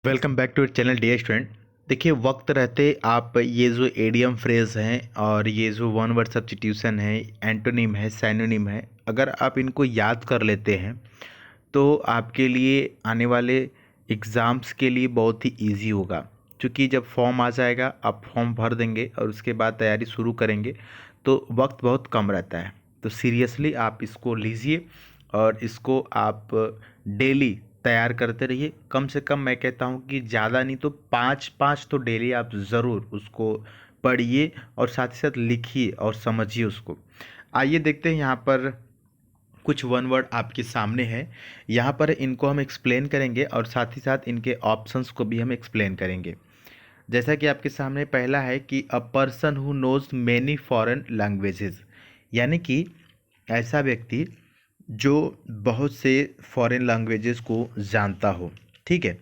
Welcome back to channel dear student. देखिए, वक्त रहते आप ये जो एडियम फ्रेज हैं और ये जो वन वर्ड सब्स्टिट्यूशन है, एंटोनिम है, साइनोनिम है, अगर आप इनको याद कर लेते हैं तो आपके लिए आने वाले एग्ज़ाम्स के लिए बहुत ही इजी होगा। क्योंकि जब फॉर्म आ जाएगा आप फॉर्म भर देंगे और उसके बाद तैयारी शुरू करेंगे तो वक्त बहुत कम रहता है। तो सीरियसली आप इसको लीजिए और इसको आप डेली तैयार करते रहिए। कम से कम मैं कहता हूँ कि ज़्यादा नहीं तो पाँच पाँच तो डेली आप ज़रूर उसको पढ़िए और साथ ही साथ लिखिए और समझिए उसको। आइए देखते हैं यहाँ पर कुछ वन वर्ड आपके सामने है। यहाँ पर इनको हम एक्सप्लेन करेंगे और साथ ही साथ इनके ऑप्शंस को भी हम एक्सप्लेन करेंगे। जैसा कि आपके सामने पहला है कि a person who knows many foreign languages, यानी कि ऐसा व्यक्ति जो बहुत से फॉरेन लैंग्वेजेस को जानता हो। ठीक है,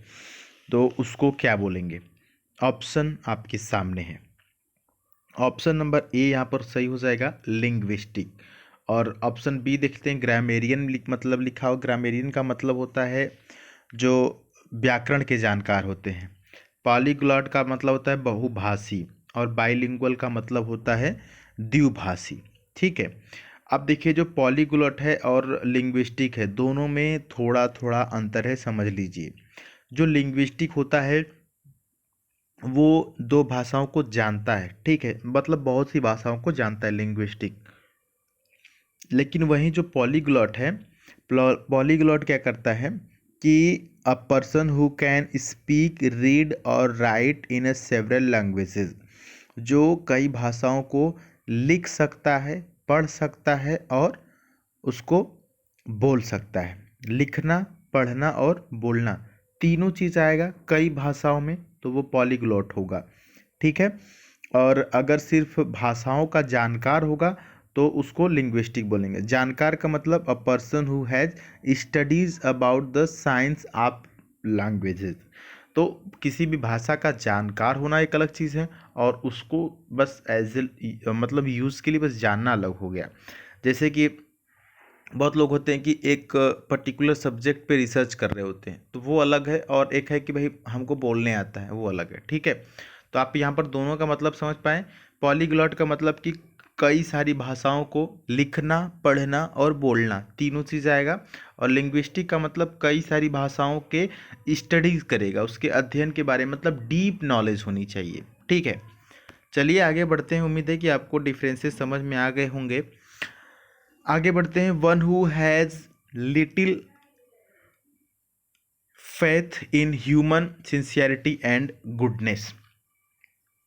तो उसको क्या बोलेंगे? ऑप्शन आपके सामने है। ऑप्शन नंबर ए यहाँ पर सही हो जाएगा, लिंग्विस्टिक। और ऑप्शन बी देखते हैं, ग्रामेरियन मतलब लिखा हो। ग्रामेरियन का मतलब होता है जो व्याकरण के जानकार होते हैं। पॉलीग्लॉट का मतलब होता है बहुभाषी। और बाइलिंगुअल का मतलब होता है द्विभाषी। ठीक है, अब देखिए जो पॉलीग्लॉट है और लिंग्विस्टिक है, दोनों में थोड़ा थोड़ा अंतर है, समझ लीजिए। जो लिंग्विस्टिक होता है वो दो भाषाओं को जानता है। ठीक है, मतलब बहुत सी भाषाओं को जानता है लिंग्विस्टिक। लेकिन वहीं जो पॉलीग्लॉट है, पॉलीग्लॉट क्या करता है कि a person who can speak, read और राइट इन अ सेवरल लैंग्वेजेस, जो कई भाषाओं को लिख सकता है, पढ़ सकता है और उसको बोल सकता है। लिखना, पढ़ना और बोलना तीनों चीज़ आएगा कई भाषाओं में, तो वो पॉलीग्लॉट होगा। ठीक है, और अगर सिर्फ भाषाओं का जानकार होगा तो उसको लिंग्विस्टिक बोलेंगे। जानकार का मतलब अ person who has studies about the science of languages. तो किसी भी भाषा का जानकार होना एक अलग चीज़ है और उसको बस एज मतलब यूज़ के लिए बस जानना अलग हो गया। जैसे कि बहुत लोग होते हैं कि एक पर्टिकुलर सब्जेक्ट पे रिसर्च कर रहे होते हैं, तो वो अलग है। और एक है कि भाई हमको बोलने आता है, वो अलग है। ठीक है, तो आप यहाँ पर दोनों का मतलब समझ पाएँ। पॉलीग्लॉट का मतलब कि कई सारी भाषाओं को लिखना, पढ़ना और बोलना तीनों चीज़ आएगा। और लिंग्विस्टिक का मतलब कई सारी भाषाओं के स्टडीज़ करेगा, उसके अध्ययन के बारे में, मतलब डीप नॉलेज होनी चाहिए। ठीक है, चलिए आगे बढ़ते हैं। उम्मीद है कि आपको डिफरेंसेस समझ में आ गए होंगे। आगे बढ़ते हैं। One who has little faith in human sincerity and goodness,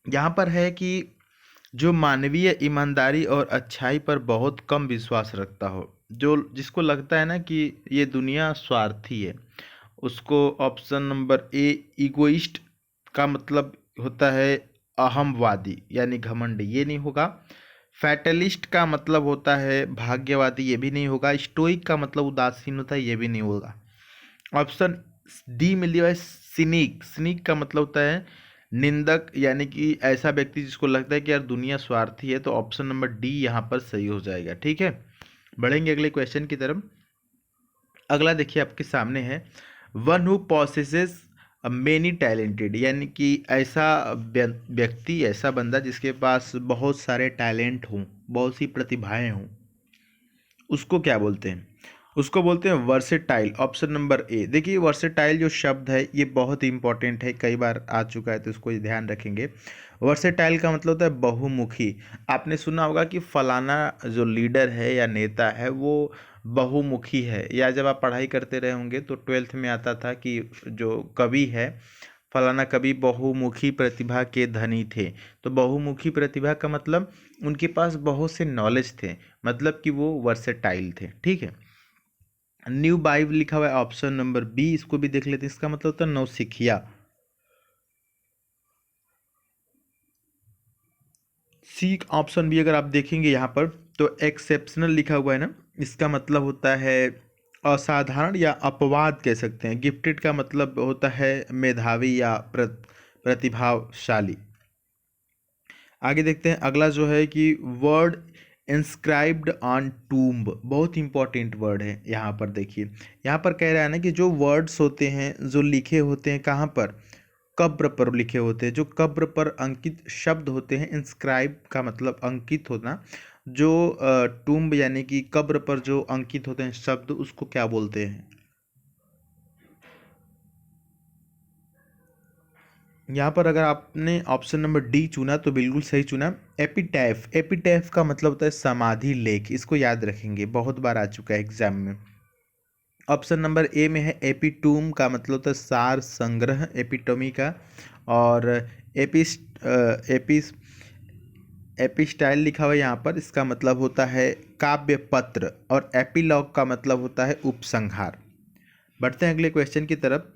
यहाँ पर है कि जो मानवीय ईमानदारी और अच्छाई पर बहुत कम विश्वास रखता हो, जो जिसको लगता है ना कि ये दुनिया स्वार्थी है, उसको ऑप्शन नंबर ए इगोइस्ट का मतलब होता है अहमवादी यानी घमंडी, ये नहीं होगा। फैटलिस्ट का मतलब होता है भाग्यवादी, ये भी नहीं होगा। स्टोइक का मतलब उदासीन होता है, ये भी नहीं होगा। ऑप्शन डी में लिया है सिनिक। सिनिक का मतलब होता है निंदक, यानी कि ऐसा व्यक्ति जिसको लगता है कि यार दुनिया स्वार्थी है। तो ऑप्शन नंबर डी यहाँ पर सही हो जाएगा। ठीक है, बढ़ेंगे अगले क्वेश्चन की तरफ। अगला देखिए आपके सामने है, one who possesses many talented, यानी कि ऐसा व्यक्ति, ऐसा बंदा जिसके पास बहुत सारे टैलेंट हों, बहुत सी प्रतिभाएं हों, उसको क्या बोलते हैं? उसको बोलते हैं वर्सेटाइल। Option number A. देखिए वर्सेटाइल जो शब्द है ये बहुत ही इंपॉर्टेंट है, कई बार आ चुका है तो इसको ध्यान रखेंगे। वर्सेटाइल का मतलब होता है बहुमुखी। आपने सुना होगा कि फलाना जो लीडर है या नेता है वो बहुमुखी है, या जब आप पढ़ाई करते रहे होंगे तो ट्वेल्थ में आता था कि जो कवि है फलाना कवि बहुमुखी प्रतिभा के धनी थे। तो बहुमुखी प्रतिभा का मतलब उनके पास बहुत से नॉलेज थे, मतलब कि वो वर्सेटाइल थे। ठीक है, न्यू बाइव लिखा हुआ है ऑप्शन नंबर बी, इसको भी देख लेते हैं। इसका मतलब होता है नौसिखिया। सी ऑप्शन बी अगर आप देखेंगे यहाँ पर तो एक्सेप्शनल लिखा हुआ है ना, इसका मतलब होता है असाधारण या अपवाद कह सकते हैं। गिफ्टेड का मतलब होता है मेधावी या प्रतिभाशाली। आगे देखते हैं अगला जो है कि वर्ड इंस्क्राइब्ड ऑन टूम्ब, बहुत इंपॉर्टेंट वर्ड है यहाँ पर। देखिए यहाँ पर कह रहा है ना कि जो वर्ड्स होते हैं जो लिखे होते हैं कहाँ पर, कब्र पर लिखे होते हैं, जो कब्र पर अंकित शब्द होते हैं, इंस्क्राइब का मतलब अंकित होना, जो टूम्ब यानी कि कब्र पर जो अंकित होते हैं शब्द, उसको क्या बोलते हैं। यहाँ पर अगर आपने ऑप्शन नंबर डी चुना तो बिल्कुल सही चुना। एपिटैफ, एपिटैफ का मतलब होता है समाधि लेख, इसको याद रखेंगे, बहुत बार आ चुका है एग्जाम में। ऑप्शन नंबर ए में है एपिटूम का मतलब होता है सार संग्रह, एपिटोमी का। और एपिस एपिस एपिस्टाइल लिखा हुआ है यहाँ पर, इसका मतलब होता है काव्य पत्र। और एपिलॉग का मतलब होता है उपसंहार। बढ़ते हैं अगले क्वेश्चन की तरफ।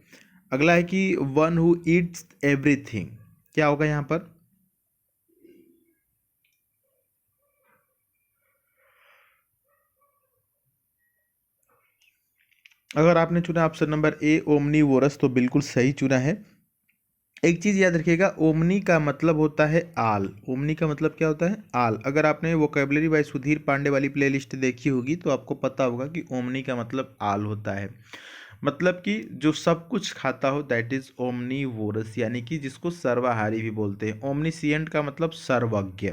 अगला है कि वन हु ईट्स एवरीथिंग, क्या होगा यहाँ पर। अगर आपने चुना ऑप्शन नंबर ए ओमनीवोरस तो बिल्कुल सही चुना है। एक चीज़ याद रखिएगा, ओमनी का मतलब होता है आल। ओमनी का मतलब क्या होता है, आल। अगर आपने वोकेबलरी बाय सुधीर पांडे वाली प्लेलिस्ट देखी होगी तो आपको पता होगा कि ओमनी का मतलब आल होता है। मतलब कि जो सब कुछ खाता हो दैट इज ओमनीवोरस, यानी कि जिसको सर्वाहारी भी बोलते हैं। ओमनीसिएंट का मतलब सर्वज्ञ।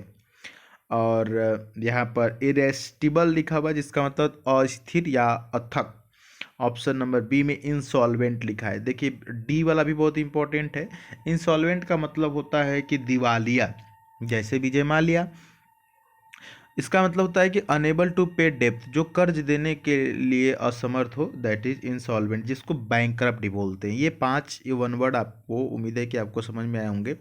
और यहाँ पर इरेस्टिबल लिखा हुआ है जिसका मतलब अस्थिर या अथक। ऑप्शन नंबर बी में इंसॉल्वेंट लिखा है। देखिए डी वाला भी बहुत इंपॉर्टेंट है। इंसॉल्वेंट का मतलब होता है कि दिवालिया, जैसे विजय माल्या। इसका मतलब होता है कि अनेबल टू पे डेप्थ, जो कर्ज देने के लिए असमर्थ हो दैट इज इंसॉल्वेंट, जिसको बैंकरप्ट बोलते हैं। ये 5 वन वर्ड आपको उम्मीद है कि आपको समझ में आए होंगे।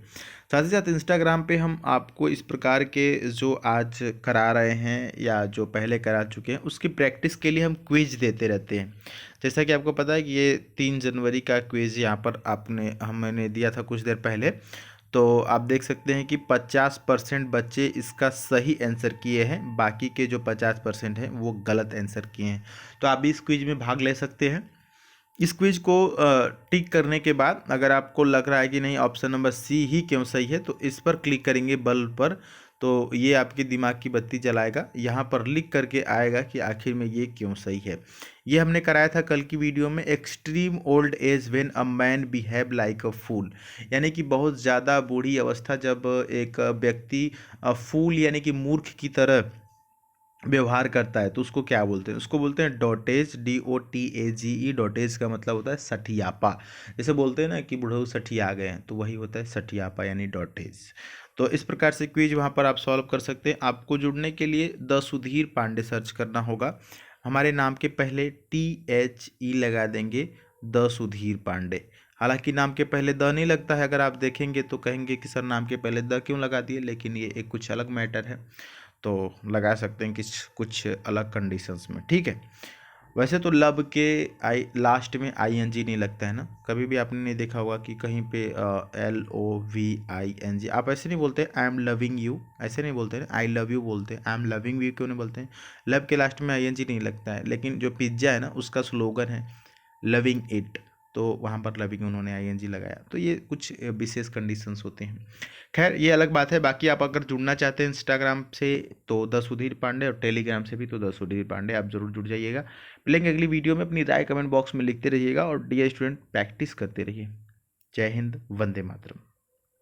साथ ही साथ इंस्टाग्राम पे हम आपको इस प्रकार के जो आज करा रहे हैं या जो पहले करा चुके हैं उसकी प्रैक्टिस के लिए हम क्विज देते रहते हैं। जैसा कि आपको पता है कि ये 3 जनवरी का क्विज यहाँ पर हमने दिया था कुछ देर पहले। तो आप देख सकते हैं कि 50% बच्चे इसका सही आंसर किए हैं, बाकी के जो 50% हैं वो गलत आंसर किए हैं। तो आप भी इस क्विज में भाग ले सकते हैं। इस क्विज को टिक करने के बाद अगर आपको लग रहा है कि नहीं ऑप्शन नंबर सी ही क्यों सही है तो इस पर क्लिक करेंगे बल्ब पर, तो ये आपके दिमाग की बत्ती जलाएगा। यहाँ पर लिख करके आएगा कि आखिर में ये क्यों सही है। ये हमने कराया था कल की वीडियो में, extreme old age when a man behave like a fool, यानी कि बहुत ज़्यादा बूढ़ी अवस्था जब एक व्यक्ति फूल यानी कि मूर्ख की तरह व्यवहार करता है तो उसको क्या बोलते हैं। उसको बोलते हैं डॉटेज, DOTAGE। डॉटेज का मतलब होता है सठियापा। जैसे बोलते हैं ना कि बुढ़ऊ सठिया गए हैं, तो वही होता है सठियापा यानी डॉटेज। तो इस प्रकार से क्विज वहाँ पर आप सॉल्व कर सकते हैं। आपको जुड़ने के लिए द सुधीर पांडे सर्च करना होगा। हमारे नाम के पहले THE लगा देंगे, द सुधीर पांडे। हालांकि नाम के पहले द नहीं लगता है, अगर आप देखेंगे तो कहेंगे कि सर नाम के पहले द क्यों लगा दिए, लेकिन ये एक कुछ अलग मैटर है, तो लगा सकते हैं कि कुछ अलग कंडीशंस में, ठीक है। वैसे तो लब के लास्ट में ING नहीं लगता है ना, कभी भी आपने नहीं देखा होगा कि कहीं पे LOVING। आप ऐसे नहीं बोलते आई एम लविंग यू, ऐसे नहीं बोलते हैं, आई लव यू बोलते हैं। आई एम लविंग यू क्यों नहीं बोलते हैं, लब के लास्ट में ING नहीं लगता है। लेकिन जो पिज्ज़ा है ना उसका स्लोगन है लविंग इट, तो वहाँ पर लविंग उन्होंने ING लगाया। तो ये कुछ विशेष कंडीशंस होते हैं। खैर ये अलग बात है। बाकी आप अगर जुड़ना चाहते हैं इंस्टाग्राम से तो द सुधीर पांडे, और टेलीग्राम से भी तो द सुधीर पांडे, आप जरूर जुड़ जाइएगा। मिलेंगे अगली वीडियो में। अपनी राय कमेंट बॉक्स में लिखते रहिएगा और डियर स्टूडेंट प्रैक्टिस करते रहिए। जय हिंद, वंदे मातरम।